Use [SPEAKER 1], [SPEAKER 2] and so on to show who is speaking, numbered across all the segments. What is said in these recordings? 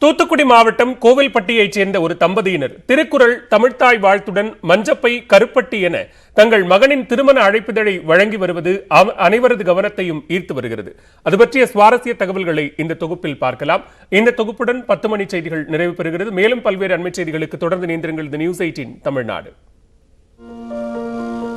[SPEAKER 1] தூத்துக்குடி மாவட்டம் கோவில்பட்டியைச் சேர்ந்த ஒரு தம்பதியினர் திருக்குறள் தமிழ்த்தாய் வாழ்த்துடன் மஞ்சப்பை கருப்பட்டி என தங்கள் மகனின் திருமண அழைப்பிதழை வழங்கி வருவது அனைவரது கவனத்தையும் ஈர்த்து வருகிறது. அது பற்றிய சுவாரஸ்ய தகவல்களை இந்த தொகுப்பில் பார்க்கலாம். இந்த தொகுப்புடன் 10 மணி செய்திகள் நிறைவு பெறுகிறது. மேலும் பல்வேறு அண்மை செய்திகளுக்கு தொடர்ந்து இணைந்திருங்கள். நியூஸ் 18 தமிழ்நாடு.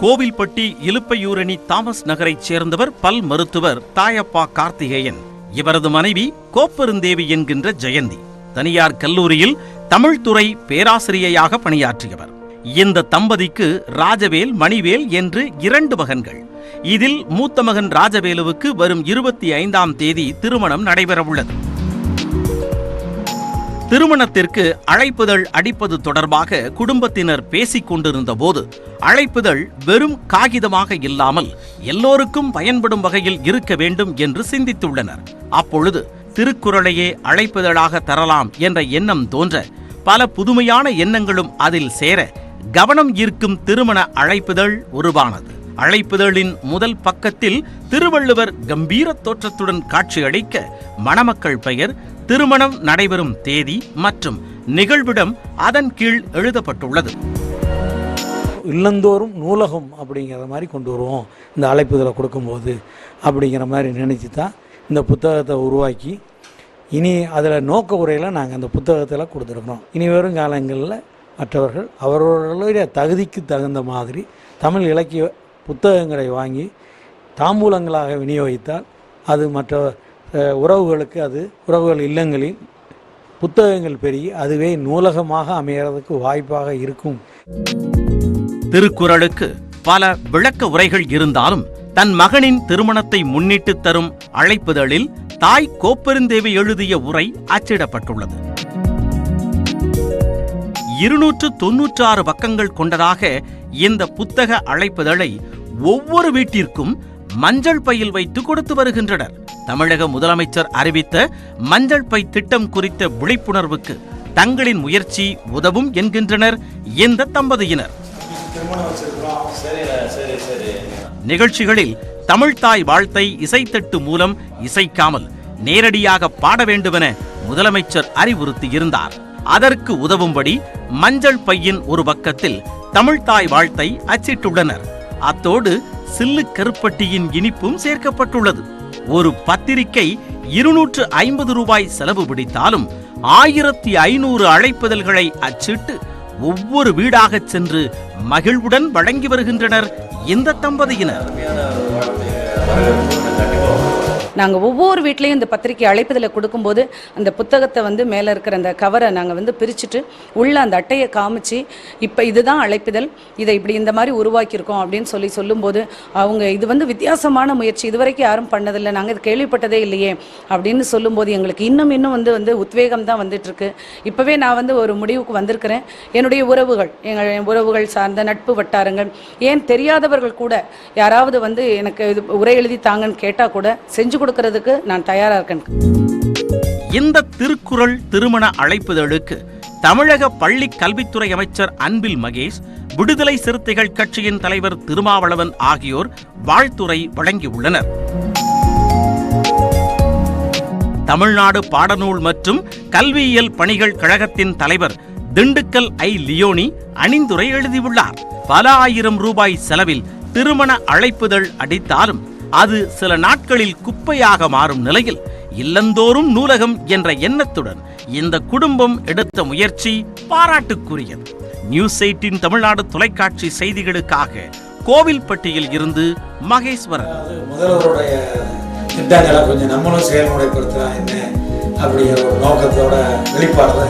[SPEAKER 2] கோவில்பட்டி இலுப்பையூரணி தாமஸ் நகரைச் சேர்ந்தவர் பல் மருத்துவர் தாயப்பா கார்த்திகேயன். இவரது மனைவி கோப்பெருந்தேவி என்கின்ற ஜெயந்தி தனியார் கல்லூரியில் தமிழ்துறை பேராசிரியையாக பணியாற்றியவர். இந்த தம்பதிக்கு ராஜவேல், மணிவேல் என்று 2 மகன்கள். இதில் மூத்த மகன் ராஜவேலுவுக்கு வரும் 25ஆம் தேதி திருமணம் நடைபெறவுள்ளது. திருமணத்திற்கு அழைப்புதழ் அடிப்பது தொடர்பாக குடும்பத்தினர் பேசிக் கொண்டிருந்த போது அழைப்புதழ் வெறும் காகிதமாக இல்லாமல் எல்லோருக்கும் பயன்படும் வகையில் இருக்க வேண்டும் என்று சிந்தித்துள்ளனர். அப்பொழுது திருக்குறளையே அழைப்புதழாக தரலாம் என்ற எண்ணம் தோன்ற பல புதுமையான எண்ணங்களும் அதில் சேர கவனம் ஈர்க்கும் திருமண அழைப்புதழ் உருவானது. அழைப்புதழின் முதல் பக்கத்தில் திருவள்ளுவர் கம்பீர தோற்றத்துடன் காட்சியளிக்க மணமக்கள் பெயர், திருமணம் நடைபெறும் தேதி மற்றும் நிகழ்விடம் அதன் கீழ் எழுதப்பட்டுள்ளது.
[SPEAKER 3] இல்லந்தோறும் நூலகம் அப்படிங்கிற மாதிரி கொண்டு வருவோம் இந்த அழைப்புதலை கொடுக்கும்போது அப்படிங்கிற மாதிரி நினச்சி தான் இந்த புத்தகத்தை உருவாக்கி இனி அதில் நோக்க உரையில் நாங்கள் அந்த புத்தகத்தில் கொடுத்துருக்குறோம். இனி வரும் காலங்களில் மற்றவர்கள் அவர்களுடைய தகுதிக்கு தகுந்த மாதிரி தமிழ் இலக்கிய புத்தகங்களை வாங்கி தாம்பூலங்களாக விநியோகித்தால் அது மற்ற உறவுகளுக்கு, அது உறவுகள் இல்லங்களில் புத்தகங்கள் பெருகி அதுவே நூலகமாக அமையறதுக்கு வாய்ப்பாக இருக்கும்.
[SPEAKER 2] திருக்குறளுக்கு பல விளக்க உரைகள் இருந்தாலும் தன் மகனின் திருமணத்தை முன்னிட்டு தரும் அழைப்புதழில் தாய் கோப்பெருந்தேவி எழுதிய உரை அச்சிடப்பட்டுள்ளது. 296 பக்கங்கள் கொண்டதாக இந்த புத்தக அழைப்புதழை ஒவ்வொரு வீட்டிற்கும் மஞ்சள் பையில் வைத்து கொடுத்து வருகின்றனர். தமிழக முதலமைச்சர் அறிவித்த மஞ்சள் பை திட்டம் குறித்த விழிப்புணர்வுக்கு தங்களின் முயற்சி உதவும் என்கின்றனர் இந்த தம்பதியினர். நிகழ்ச்சிகளில் தமிழ்த்தாய் வாழ்த்தை இசைத்தட்டு மூலம் இசைக்காமல் நேரடியாக பாட வேண்டுமென முதலமைச்சர் அறிவுறுத்தியிருந்தார். அதற்கு உதவும்படி மஞ்சள் பையின் ஒரு பக்கத்தில் தமிழ்த்தாய் வாழ்த்தை அச்சிட்டுள்ளனர். அத்தோடு சில்லு கருப்பட்டியின் இனிப்பும் சேர்க்கப்பட்டுள்ளது. ஒரு பத்திரிகை 250 ரூபாய் செலவு பிடித்தாலும் 1500 அழைப்புதல்களை அச்சிட்டு ஒவ்வொரு வீடாகச் சென்று மகிழ்வுடன் வழங்கி வருகின்றனர் இந்த தம்பதியினர்.
[SPEAKER 4] நாங்கள் ஒவ்வொரு வீட்லேயும் இந்த பத்திரிகை அழைப்புதலை கொடுக்கும்போது அந்த புத்தகத்தை மேலே இருக்கிற அந்த கவரை நாங்கள் பிரிச்சுட்டு உள்ள அந்த அட்டையை காமிச்சு இப்போ இதுதான் அழைப்புதல், இதை இப்படி இந்த மாதிரி உருவாக்கியிருக்கோம் அப்படின்னு சொல்லும்போது அவங்க இது வித்தியாசமான முயற்சி, இதுவரைக்கும் யாரும் பண்ணதில்லை, நாங்கள் இது கேள்விப்பட்டதே இல்லையே அப்படின்னு சொல்லும்போது எங்களுக்கு இன்னும் உத்வேகம் தான் வந்துட்டுருக்கு. இப்போவே நான் ஒரு முடிவுக்கு வந்திருக்கிறேன். என்னுடைய எங்கள் உறவுகள் சார்ந்த நட்பு வட்டாரங்கள், ஏன் தெரியாதவர்கள் கூட யாராவது எனக்கு இது உரை எழுதி தாங்கன்னு கேட்டால் கூட செஞ்சு கொடுக்கிறதுக்கு நான் தயாரா இருக்கேன்.
[SPEAKER 2] இந்த திருக்குறள் திருமண அழைப்புதழுக்கு தமிழக பள்ளி கல்வித்துறை அமைச்சர் அன்பில் மகேஷ், விடுதலை சிறுத்தைகள் கட்சியின் தலைவர் திருமாவளவன் ஆகியோர் வாழ்த்துரை வழங்கியுள்ளனர். தமிழ்நாடு பாடநூல் மற்றும் கல்வியியல் பணிகள் கழகத்தின் தலைவர் திண்டுக்கல் லியோனி அணிந்துரை எழுதியுள்ளார். பல ஆயிரம் ரூபாய் செலவில் திருமண அழைப்புதழ் அடித்தாலும் அது சில நாட்களில் குப்பையாக மாறும் நிலையில் இல்லந்தோறும் நூலகம் என்ற எண்ணத்துடன் இந்த குடும்பம் எடுத்த முயற்சி பாராட்டுக்குரியது. நியூஸ் 18 தமிழ்நாடு தொலைக்காட்சி செய்திகளுக்காக கோவில்பட்டியில் இருந்து மகேஸ்வரன்.
[SPEAKER 3] முதல்வருடைய திட்டங்களை கொஞ்சம் நம்மளும் செயல்முறைப்படுத்தலாம் என்ன அப்படிங்கிற ஒரு நோக்கத்தோட வெளிப்பாடு